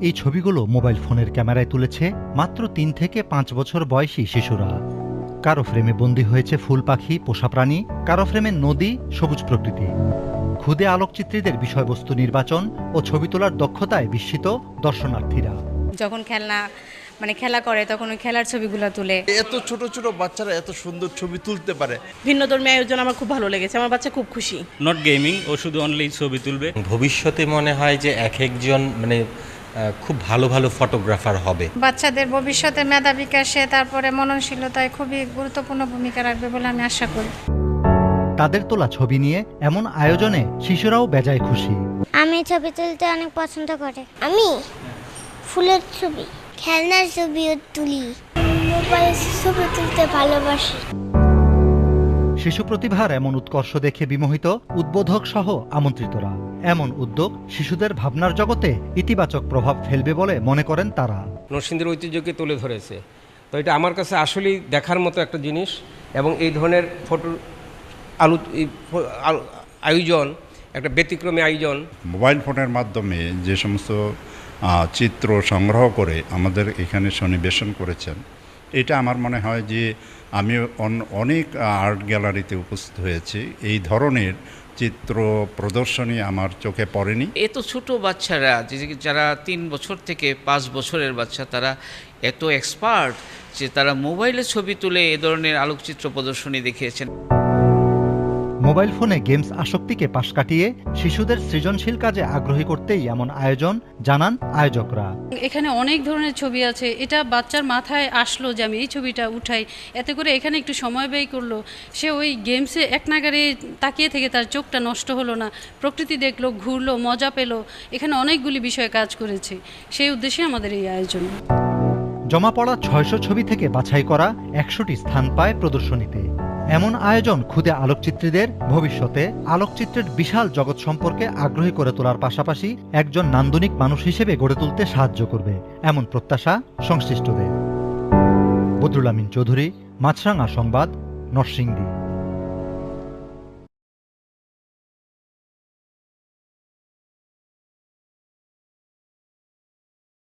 এই ছবিগুলো মোবাইল ফোনের ক্যামেরায় তুলেছে মাত্র ৩ থেকে ৫ বছর বয়সী শিশুরা। কারো ফ্রেমে বন্দী হয়েছে ফুল পাখি, পোষা প্রাণী, কারো ফ্রেমে নদী, সবুজ প্রকৃতি। ক্ষুদে আলোকচিত্রীদের বিষয়বস্তু নির্বাচন ও ছবি তোলার দক্ষতায় বিস্মিত দর্শনার্থীরা। যখন খেলা করে তখন ওই খেলার ছবিগুলো তুলে। এত ছোট ছোট বাচ্চারা এত সুন্দর ছবি তুলতে পারে। ভিন্নধর্মী আয়োজন আমার খুব ভালো লেগেছে, আমার বাচ্চা খুব খুশি। নট গেমিং, ও শুধু অনলি ছবি তুলবে। ভবিষ্যতে মনে হয় যে এক একজন খুব ভালো ভালো ফটোগ্রাফার হবে। বাচ্চাদের ভবিষ্যতে মেধা বিকাশে তারপরে মননশীলতায় খুবই গুরুত্বপূর্ণ ভূমিকা রাখবে বলে আমি আশা করি। তাদের তোলা ছবি নিয়ে এমন আয়োজনে শিশুরাও বেজায় খুশি। আমি ছবি তুলতে অনেক পছন্দ করি। আমি ফুলের ছবি, খেলনার ছবিও তুলি, মোবাইলে ছবি তুলতে ভালোবাসি। শিশু প্রতিভার এমন উৎকর্ষ দেখে বিমোহিত উদ্বোধক সহ আমন্ত্রিতরা। এমন উদ্যোগ শিশুদের ভাবনার জগতে ইতিবাচক প্রভাব ফেলবে বলে মনে করেন তারা। নরসিংদীর ঐতিহ্যকে তুলে ধরেছে, তো এটা আমার কাছে আসলেই দেখার মতো একটা জিনিস। এবং এই ধরনের ফটো আয়োজন একটা ব্যতিক্রমী আয়োজন। মোবাইল ফোনের মাধ্যমে যে সমস্ত চিত্র সংগ্রহ করে আমাদের এখানে সন্নিবেশন করেছেন, এটা আমার মনে হয় যে আমি অনেক আর্ট গ্যালারিতে উপস্থিত হয়েছি, এই ধরনের চিত্র প্রদর্শনী আমার চোখে পড়েনি। এত ছোট বাচ্চারা যারা 3 বছর থেকে 5 বছরের বাচ্চা, তারা এত এক্সপার্ট যে তারা মোবাইলে ছবি তুলে এ ধরনের আলোকচিত্র প্রদর্শনী দেখিয়েছেন। মোবাইল ফোনে গেমস আসক্তিকে পাশ কাটিয়ে শিশুদের সৃজনশীল কাজে আগ্রহী করতেই এমন আয়োজন, জানান আয়োজকরা। এখানে অনেক ধরনের ছবি আছে, এটা বাচ্চার মাথায় আসলো যে আমি এই ছবিটা উঠাই, এতে করে এখানে একটু সময় ব্যয় করলো, সে ওই গেমসে এক নাগারে তাকিয়ে থেকে তার চোখটা নষ্ট হলো না, প্রকৃতি দেখলো, ঘুরলো, মজা পেলো। এখানে অনেকগুলি বিষয় কাজ করেছে, সেই উদ্দেশ্যে আমাদের এই আয়োজন। জমা পড়া 600 ছবি থেকে বাছাই করা 100টি স্থান পায় প্রদর্শনীতে। এমন আয়োজন ক্ষুদে আলোকচিত্রীদের ভবিষ্যতে আলোকচিত্রের বিশাল জগৎ সম্পর্কে আগ্রহী করে তোলার পাশাপাশি একজন নান্দনিক মানুষ হিসেবে গড়ে তুলতে সাহায্য করবে, এমন প্রত্যাশা সংশ্লিষ্টদের। বদরুল আমিন চৌধুরী, মাছরাঙা সংবাদ, নরসিংদী।